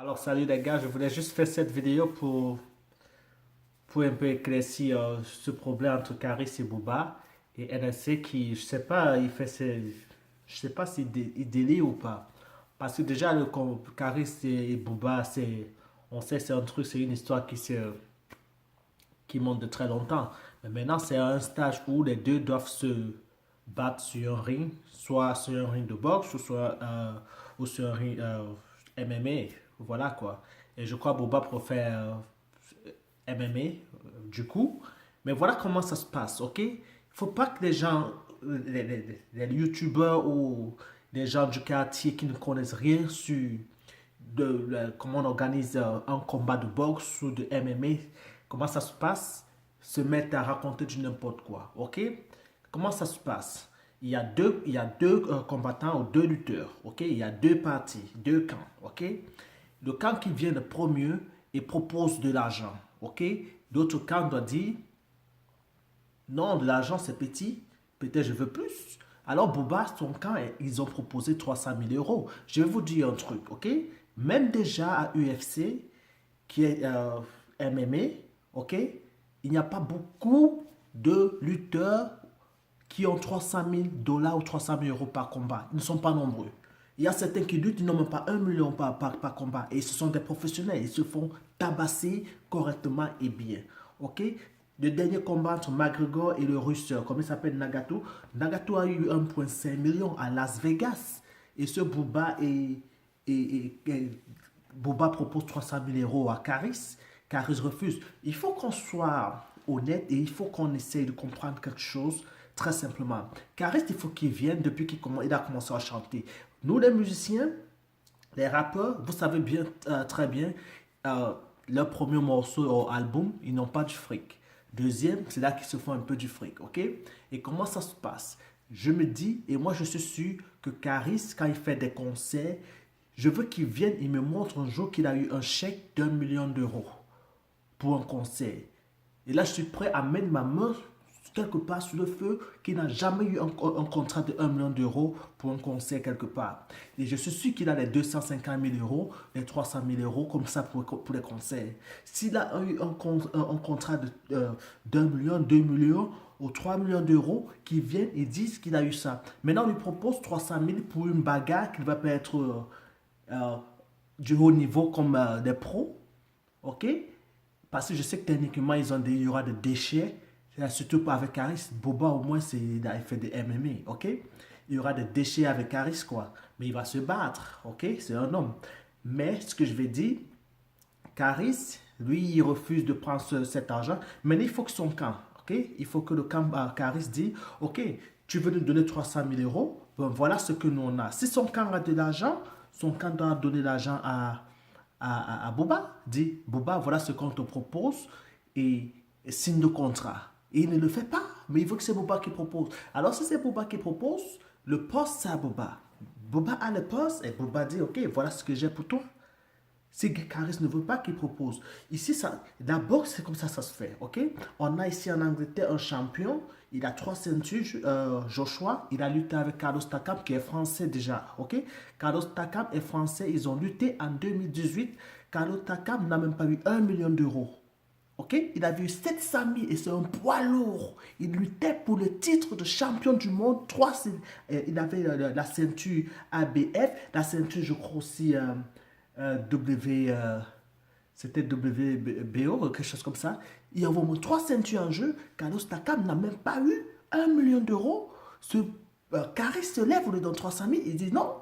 Alors, salut les gars, je voulais juste faire cette vidéo pour un peu éclaircir ce problème entre Caris et Booba et NSC qui, je sais pas, je sais pas s'il il délie ou pas. Parce que déjà, Caris et Booba, on sait, c'est un truc, c'est une histoire qui monte de très longtemps. Mais maintenant, c'est un stage où les deux doivent se battre sur un ring, soit sur un ring de boxe, ou sur un ring MMA. Voilà quoi. Et je crois que Boba préfère MMA, du coup. Mais voilà comment ça se passe, ok? Il faut pas que les gens, les youtubeurs ou les gens du quartier qui ne connaissent rien sur comment on organise un combat de boxe ou de MMA, comment ça se passe, se mettent à raconter du n'importe quoi, ok? Comment ça se passe? Il y a deux combattants ou deux lutteurs, ok? Il y a deux parties, deux camps, ok? Le camp qui vient le premier et propose de l'argent, ok? L'autre camp doit dire, non, de l'argent c'est petit, peut-être je veux plus. Alors Booba, son camp, ils ont proposé 300 000 euros. Je vais vous dire un truc, ok? Même déjà à UFC, qui est MMA, ok? Il n'y a pas beaucoup de lutteurs qui ont 300 000 dollars ou 300 000 euros par combat. Ils ne sont pas nombreux. Il y a certains qui luttent, ils n'ont même pas 1 million par combat. Et ce sont des professionnels. Ils se font tabasser correctement et bien. Ok? Le dernier combat entre McGregor et le Russe, comment il s'appelle, Nagato. Nagato a eu 1,5 million à Las Vegas. Et ce Booba propose 300 000 euros à Caris. Caris refuse. Il faut qu'on soit honnête et il faut qu'on essaye de comprendre quelque chose très simplement. Caris, il faut qu'il vienne depuis il a commencé à chanter. Nous, les musiciens, les rappeurs, vous savez bien, très bien, euh, leur premier morceau ou album, ils n'ont pas du fric. Deuxième, c'est là qu'ils se font un peu du fric, ok? Et comment ça se passe? Je me dis, et moi je suis sûr que Caris, quand il fait des concerts, je veux qu'il vienne, il me montre un jour qu'il a eu un chèque d'1 million d'euros pour un concert. Et là, je suis prêt à mettre ma main quelque part sur le feu qu'il n'a jamais eu un contrat de 1 million d'euros pour un concert quelque part. Et je suis sûr qu'il a les 250 000 euros, les 300 000 euros comme ça pour les concerts. S'il a eu un contrat d'1 million, 2 millions ou 3 millions d'euros, qui viennent et disent qu'il a eu ça. Maintenant, on lui propose 300 000 pour une bagarre qui va pas être euh, du haut niveau comme des pros. OK? Parce que je sais que techniquement, il y aura des déchets. Surtout pas avec Harris. Boba, au moins, il a fait des MMA. OK? Il y aura des déchets avec Harris, quoi. Mais il va se battre. OK? C'est un homme. Mais ce que je vais dire, Caris, lui, il refuse de prendre cet argent. Mais il faut que son camp, ok? Il faut que le camp Caris dise, ok, tu veux nous donner 300 000 euros, ben voilà ce que nous on a. Si son camp a de l'argent, son camp doit donner l'argent à Boba. Dit, Boba, voilà ce qu'on te propose et signe le contrat. Et il ne le fait pas, mais il veut que c'est Boba qui propose. Alors si c'est Boba qui propose, le poste c'est à Boba. Boba a le poste et Boba dit, ok, voilà ce que j'ai pour toi. Si Caris ne veut pas qu'il propose. Ici, ça, la boxe, c'est comme ça se fait. Ok? On a ici en Angleterre un champion. Il a 3 ceintures. Joshua, il a lutté avec Carlos Takam, qui est français déjà. Ok? Carlos Takam est français. Ils ont lutté en 2018. Carlos Takam n'a même pas eu 1 million d'euros. Ok? Il avait eu 700 000 et c'est un poids lourd. Il luttait pour le titre de champion du monde. Il avait la ceinture ABF, la ceinture, je crois aussi, c'était WBO, quelque chose comme ça. Il y a vraiment 3 ceintures en jeu. Carlos Takam n'a même pas eu 1 million d'euros. Ce Caris se lève, on lui donne 300 000. Il dit non.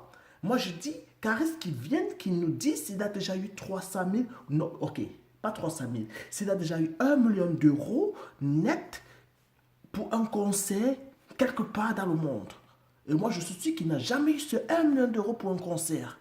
Moi, je dis, Caris qui vienne, qui nous dise s'il a déjà eu 300 000. Non, ok, pas 300 000. S'il a déjà eu 1 million d'euros net pour un concert quelque part dans le monde. Et moi, je suis sûr qu'il n'a jamais eu ce 1 million d'euros pour un concert.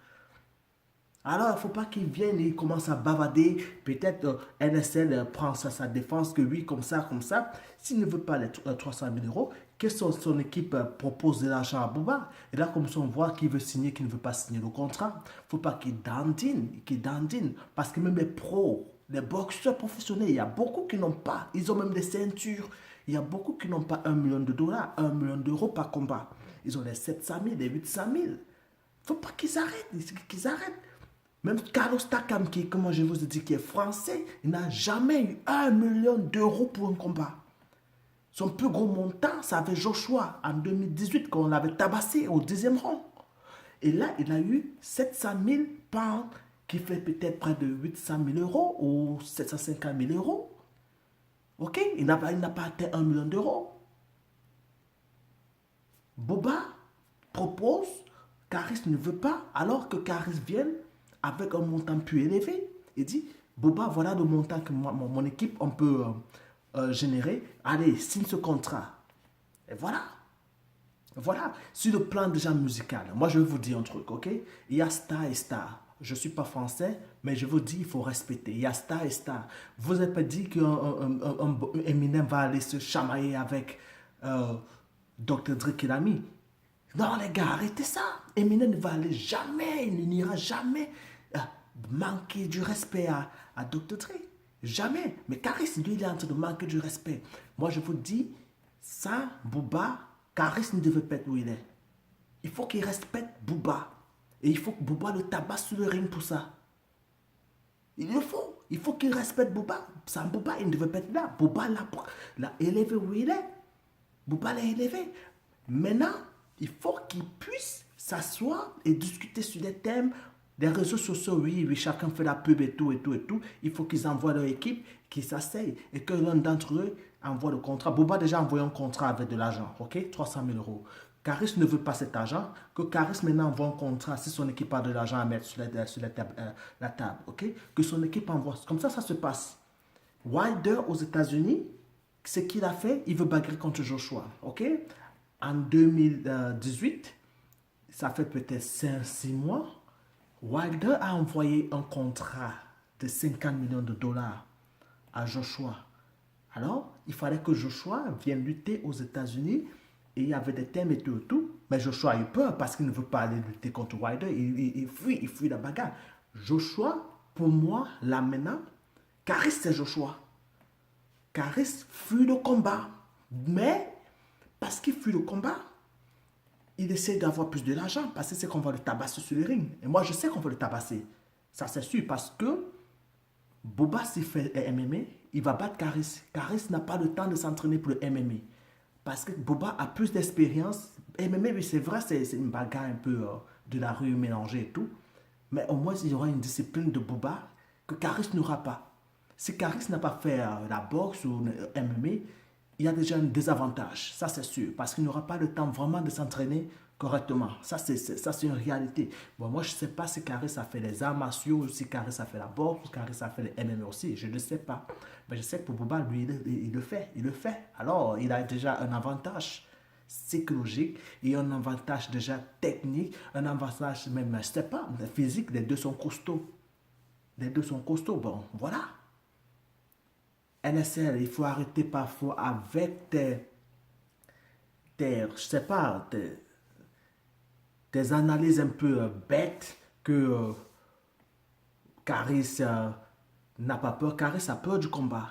Alors, il ne faut pas qu'il vienne et il commence à bavader. Peut-être NSL prend sa défense, que lui, comme ça, comme ça. S'il ne veut pas les 300 000 euros, que son équipe propose de l'argent à Bouba. Et là, comme ça, on voit qu'il veut signer, qu'il ne veut pas signer le contrat. Il ne faut pas qu'il dandine. Parce que même les pros, les boxeurs professionnels, il y a beaucoup qui n'ont pas. Ils ont même des ceintures. Il y a beaucoup qui n'ont pas 1 million de dollars, 1 million d'euros par combat. Ils ont les 700 000, les 800 000. Il ne faut pas qu'ils arrêtent. Qu'ils arrêtent. Même Carlos Takam, qui, comme je vous ai dit, qui est français, il n'a jamais eu 1 million d'euros pour un combat. Son plus gros montant, ça avait Joshua en 2018, quand on l'avait tabassé au 10e rang. Et là, il a eu 700 000 pounds, qui fait peut-être près de 800 000 euros ou 750 000 euros. Ok? Il n'a pas atteint 1 million d'euros. Boba propose, Caris ne veut pas, alors que Caris vient avec un montant plus élevé. Il dit, Boba, voilà le montant que mon équipe, on peut générer. Allez, signe ce contrat. Et voilà. Voilà. Sur le plan déjà musical, moi je vais vous dire un truc, ok? Il y a star et star. Je ne suis pas français, mais je vous dis, il faut respecter. Il y a star et star. Vous n'avez pas dit qu'un Eminem va aller se chamailler avec Dr. Dre qu'il a mis. Non, les gars, arrêtez ça. Eminem ne va aller jamais, il n'ira jamais manquer du respect à Dr. Dre. Jamais. Mais Caris, lui, il est en train de manquer du respect. Moi, je vous dis, ça, Booba, Caris ne devait pas être où il est. Il faut qu'il respecte Booba. Et il faut que Booba le tabasse sur le ring pour ça. Il le faut. Il faut qu'il respecte Booba. Sans Booba, il ne devait pas être là. Booba l'a élevé où il est. Booba l'a élevé. Maintenant, il faut qu'ils puissent s'asseoir et discuter sur des thèmes. Des réseaux sociaux, oui, oui, chacun fait la pub et tout, et tout, et tout. Il faut qu'ils envoient leur équipe, qu'ils s'asseyent et que l'un d'entre eux envoie le contrat. Booba a déjà envoyé un contrat avec de l'argent, ok? 300 000 euros. Caris ne veut pas cet argent, que Caris maintenant envoie un contrat si son équipe a de l'argent à mettre sur la table, ok? Que son équipe envoie. Comme ça se passe. Wilder aux États-Unis, ce qu'il a fait, il veut bagarrer contre Joshua, ok? En 2018, ça fait peut-être 5-6 mois, Wilder a envoyé un contrat de 50 millions de dollars à Joshua. Alors, il fallait que Joshua vienne lutter aux États-Unis et il y avait des thèmes et tout, tout. Mais Joshua a eu peur parce qu'il ne veut pas aller lutter contre Wilder. Il fuit la bagarre. Joshua, pour moi, là maintenant, Caris c'est Joshua. Caris fuit le combat. Mais, parce qu'il fuit le combat, il essaie d'avoir plus de l'argent parce que c'est qu'on va le tabasser sur le ring. Et moi, je sais qu'on va le tabasser. Ça, c'est sûr parce que Boba, s'il fait MMA, il va battre Caris. Caris n'a pas le temps de s'entraîner pour le MMA. Parce que Boba a plus d'expérience. MMA, oui, c'est vrai, c'est une bagarre un peu de la rue mélangée et tout. Mais au moins, il y aura une discipline de Boba que Caris n'aura pas. Si Caris n'a pas fait la boxe ou le MMA, il y a déjà un désavantage. Ça, c'est sûr. Parce qu'il n'aura pas le temps vraiment de s'entraîner correctement. Ça, c'est une réalité. Bon, moi, je ne sais pas si Caris a fait les arts martiaux, ou si Caris a fait la boxe, ou si Caris a fait les MMA aussi. Je ne sais pas. Mais je sais que pour Boba, lui, il le fait. Il le fait. Alors, il a déjà un avantage psychologique et un avantage déjà technique, un avantage même, je ne sais pas, physique. Les deux sont costauds. Les deux sont costauds. Bon, voilà. NSL, il faut arrêter parfois avec je sais pas, des analyses un peu bêtes que Caris n'a pas peur. Caris a peur du combat.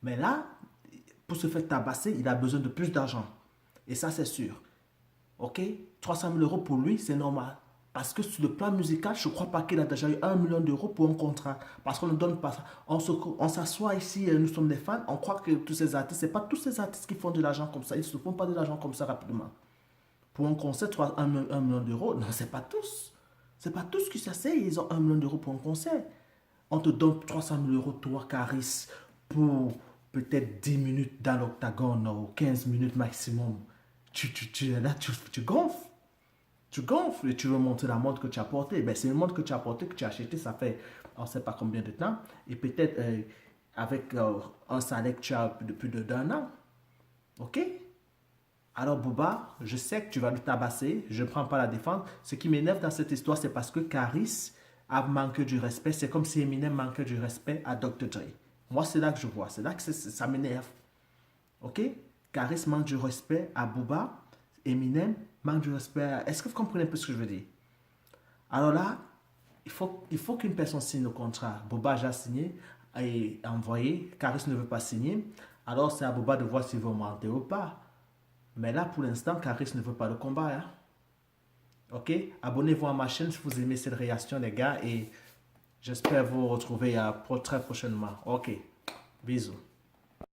Mais là, pour se faire tabasser, il a besoin de plus d'argent. Et ça, c'est sûr. Ok? 300 000 euros pour lui, c'est normal. Parce que sur le plan musical, je ne crois pas qu'il a déjà eu 1 million d'euros pour un contrat. Parce qu'on ne donne pas ça. On s'assoit ici, nous sommes des fans, on croit que tous ces artistes, ce n'est pas tous ces artistes qui font de l'argent comme ça. Ils ne se font pas de l'argent comme ça rapidement. Pour un concert, 1 million d'euros, non, ce n'est pas tous. Ce n'est pas tous qui s'asseyent, ils ont 1 million d'euros pour un concert. On te donne 300 000 euros, toi, Caris, pour peut-être 10 minutes dans l'octagone ou 15 minutes maximum. Tu gonfles. Tu gonfles et tu veux montrer la montre que tu as portée. Ben, c'est une montre que tu as portée, que tu as achetée, ça fait on ne sait pas combien de temps. Et peut-être avec un salaire que tu as depuis plus d'un an. Ok? Alors, Booba, je sais que tu vas le tabasser. Je ne prends pas la défense. Ce qui m'énerve dans cette histoire, c'est parce que Caris a manqué du respect. C'est comme si Eminem manquait du respect à Dr. Dre. Moi, c'est là que je vois. C'est là que ça m'énerve. Ok? Caris manque du respect à Booba. Eminem manque du respect à... Est-ce que vous comprenez un peu ce que je veux dire? Alors là, il faut qu'une personne signe le contrat. Booba a déjà signé et envoyé. Caris ne veut pas signer. Alors, c'est à Booba de voir s'il veut augmenter ou pas. Mais là, pour l'instant, Caris ne veut pas le combat. Hein? Ok? Abonnez-vous à ma chaîne si vous aimez cette réaction, les gars. Et J'espère vous retrouver très prochainement. Ok, bisous.